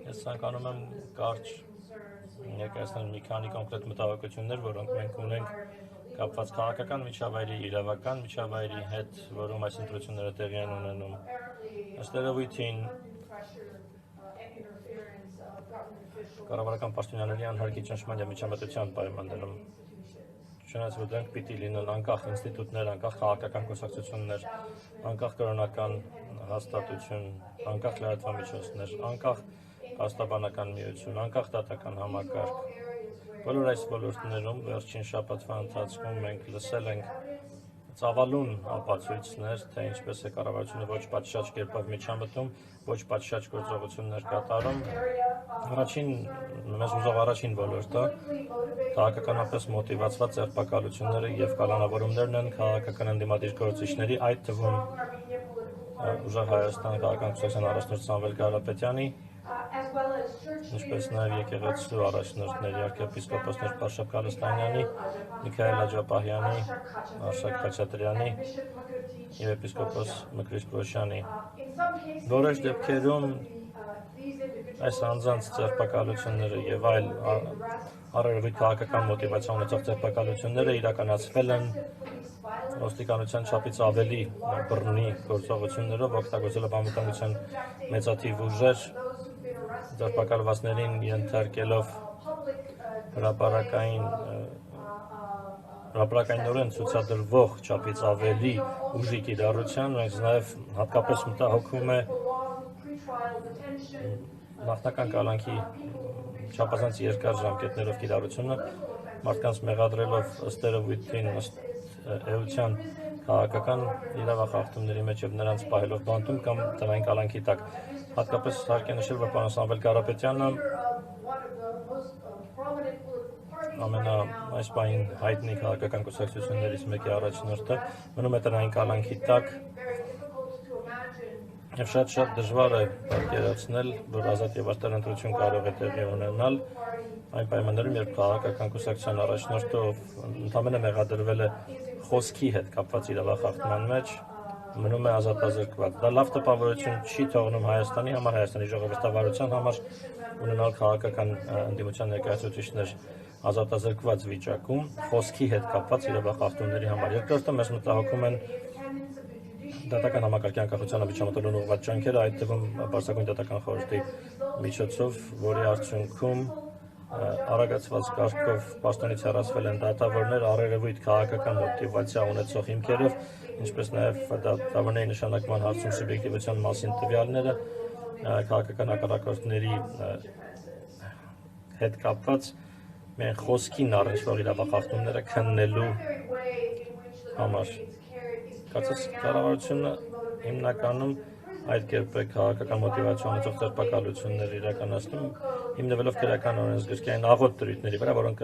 Ես ցանկանում եմ կարճ ներկայացնել մի քանի կոնկրետ մտահոգություններ, որոնք մենք ունենք կապված քաղաքական միջավայրի, իրավական միջավայրի հետ, որում այս ընտրությունները տեղի են ունենում։ Ըստ երևույթին կառավարական պաշտոնյաների անհարկի ճնշման եւ միջամտության պայմաններում չնայած որ դրանք պիտի լինեն անկախ ինստիտուտներ, անկախ քաղաքական կուսակցություններ, անկախ կրոնական հաստատություն, անկախ լրատվամիջոցներ, անկախ փաստաբանական միություն, անկախ դատական համակարգ։ Բոլոր այս ոլորտներում վերջին շաբաթվա ընթացքում մենք լսել ենք ծավալուն ապացույցներ, թե ինչպես է կառավարությունը ոչ պատշաճ կերպով միջամտում, ոչ պատշաճ գործողություններ կատարում։ Մեզ ուզող առաջին ոլորտը քաղաքականապես մոտիվացված ձերբակալությունները եւ կալանավորումներն են քաղաքական ընդդիմադիր գործիչների, այդ թվում Ուժեղ Հայաստան քաղաքական կուսակցության առաջնորդ Սամվել Կարապետյանի, ինչպես նաև եկեղեցու առաջնորդներ arczepiskopos Պարշապ Կալստանյանի, Միքայել Աջապահյանի, Արշակ Խաչատրյանի եւ episkopos Մկրիս Պրոշյանի։ Որոշ դեպքերում այս անձանց ձերբակալությունները եւ այլ առերևույթ քաղաքական մոտիվացիա ունեցող ձերբակալությունները իրականացվել են ոստիկանության չափից ավելի բռնի գործողություններով, օգտագործելով անվտանգության մեծաթիվ ուժեր, ձերբակալվածներին ենթարկելով հրապարակայնորեն ցուցադրվող չափից ավելի ուժի կիրառության, մենք նաև հատկապես մտահոգվում է նախնական կալանքի չափազանց երկար ժամկետներով կիրառությունը, մարդկանց մեղադրելով ըստ երևույթին, ըստ էության քաղաքական իրավախախտումների մեջ եւ նրանց պահելով բանտում կամ տնային կալանքի տակ։ Հատկապես հարկ է նշել, որ պարոն Սամվել Կարապետյանը այս պահին հայտնի քաղաքական կուսակցություններից մեկի առաջնորդը մնում է տնային կալանքի տակ եւ շատ դժվար է պատկերացնել, որ ազատ եւ արդար ընտրություն կարող է տեղի ունենալ այն պայմաններում, երբ քաղաքական կուսակցության առաջնորդը ընդամենը մեղադրվել է խոսքի հետ կապված իրավախախտման մեջ, մնում է ազատազրկված։ Դա լավ տպավորություն չի թողնում Հայաստանի համար, Հայաստանի ժողովրդավարության համար ունենալ քաղաքական ընդդիմության ներկայացուցիչներ ազատազրկված վիճակում խոսքի հետ կապված իրավախախտումների համար։ Երկրորդը մեզ մտահոգում են դատական համակարգի անկախությանը միջամտելուն ուղղված ջանքերը, այդ թվում Պարսկագույն դատական խորհրդի միջոցով, որի արդյունքում արագացված կարգով պաշտոնից հեռացվել են դատավորներ առերևույթ քաղաքական մոտիվացիա ունեցող հիմքերով, ինչպես նաև դատավորների նշանակման հարցում սուբյեկտիվության մասին տվյալները քաղաքական հակառակորդների հետ կապված միայն խոսքին առնչվող իրավախախտումները քննելու համար։ Կարծես կառավարությունը հիմնականում այդ կերպ է քաղաքական մոտիվացիա ունեցող ձերբակալություններ իրականացնում, հիմնվելով քրեական օրենսգրքային աղոտ դրույթների վրա, որոնք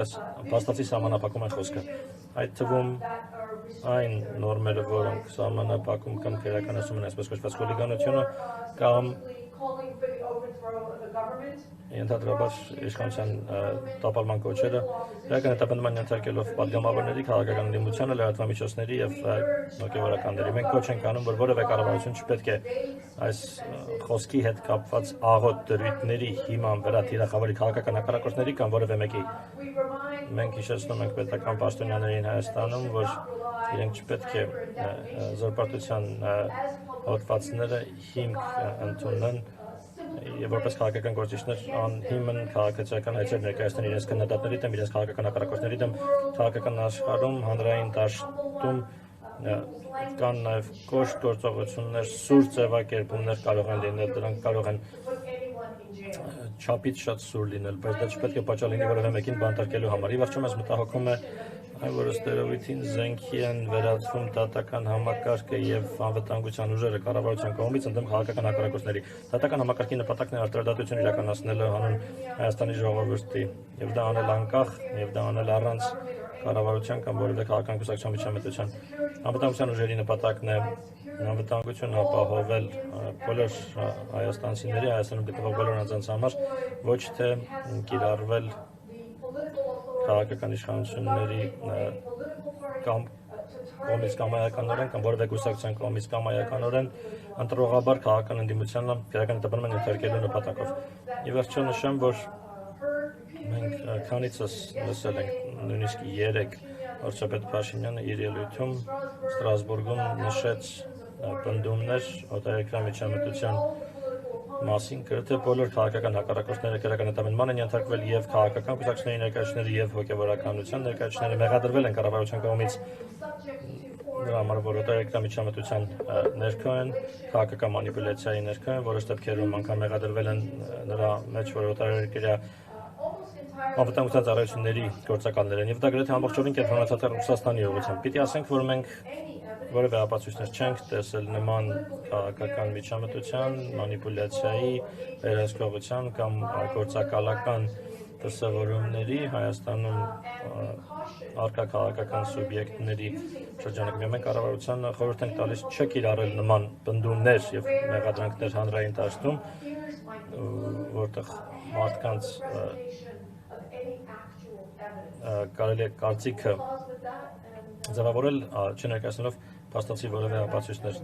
փաստացի սահմանափակում են խոսքը։ Այդ թվում այն նորմերը, որոնք սահմանափակում կամ քրեականացում են այսպես կոչված խուլիգանությունը կամ ենթադրաբար իշխանության տապալման կոչերը, իրական հետապնդման ենթարկելով պատգամավորների, քաղաքական ընդդիմությանը, լրատվամիջոցների եւ հոգեվորականների։ Մենք կոչ ենք անում, որ որևէ կառավարություն չպետք է այս խոսքի հետ կապված աղոտ դրույթների հիման վրա թիրախավորի քաղաքական հակառակորդների կամ որևէ մեկի։ Մենք հիշեցնում ենք պետական պաշտոնյաներին Հայաստանում, որ իրենք չպետք է զորպարտության հոդվածները հիմք ընդունեն եւ որպես քաղաքական գործիչներ անհիմն քաղաքացիական հայցեր ներկայացնեն իրենց քննադատների դեմ, իրենց քաղաքական հակառակորդների դեմ, քաղաքական աշխարհում, հանրային դաշտում կան նաեւ կոշտ գործողություններ, սուր ձևակերպումներ կարող են լինել, դրանք կարող են չափից շատ սուր լինել, բայց դա չպետք է պատճառ լինի որևէ մեկին բանտարկելու համար։ Ի վերջո մեզ մտահոգում է այն, որ ըստ երևույթին զենքի են վերածվում դատական համակարգը եւ անվտանգության ուժերը կառավարության կողմից ընդդեմ քաղաքական հակառակորդների։ Դատական համակարգի նպատակն է արտարադատություն իրականացնելը հանուն Հայաստանի ժողովրդի եւ դա անել անկախ եւ դա անել առանց կառավարության կամ որևէ քաղաքական կուսակցության միջամտության։ Անվտանգության ուժերի նպատակն է անվտանգություն ապահովել բոլոր հայաստանցիների, Հայաստանում գտնվող բոլոր անձանց համար, ոչ թե կիրառվել քաղաքական իշխանությունների կամ կողմից կամայականորեն կամ որևէ կուսակցության կողմից կամայականորեն ընտրողաբար քաղաքական ընդդիմությանը քրեական տպանման ենթարկելու նպատակով։ Եվ վերջո նշեմ, որ մենք քանիցս լսել ենք նույնիսկ 3 վարչապետ Փաշինյանը իր ելույթում Ստրասբուրգում նշեց պնդումներ օտարերկրյա միջամտության մասին, գրեթե բոլոր քաղաքական հակառակորդները քրեական հետամենման են ենթարկվել եւ քաղաքական կուսակցությունների ներկայացուցիչները եւ հոգեվորականության ներկայացուցիչները մեղադրվել են կառավարության կողմից նրա համար, որ օտարերկրյա միջամտության ներքո են, քաղաքական մանիպուլյացիայի ներքո են, որոշ դեպքերում անգամ մեղադրվել են նրա մեջ, որ օտարերկրյա անվտանգության ծառայությունների գործակալներ են եւ դա գրեթե ամբողջովին կենտրոնացած է Ռուսաստանի ուղղությամբ։ Պիտի ասենք, որ մենք որևէ ապացույցներ չենք տեսել նման քաղաքական միջամտության, մանիպուլյացիայի, վերահսկողության կամ գործակալական դրսևորումների Հայաստանում առկա քաղաքական սուբյեկտների շրջանակում։ Մենք կառավարությանը խորհուրդ ենք տալիս չկիրառել նման պնդումներ եւ մեղադրանքներ հանրային դաշտում, որտեղ մարդկանց կարելի է կարծիքը ձևավորել չներկայացնելով փաստացի որևէ ապացույցներ։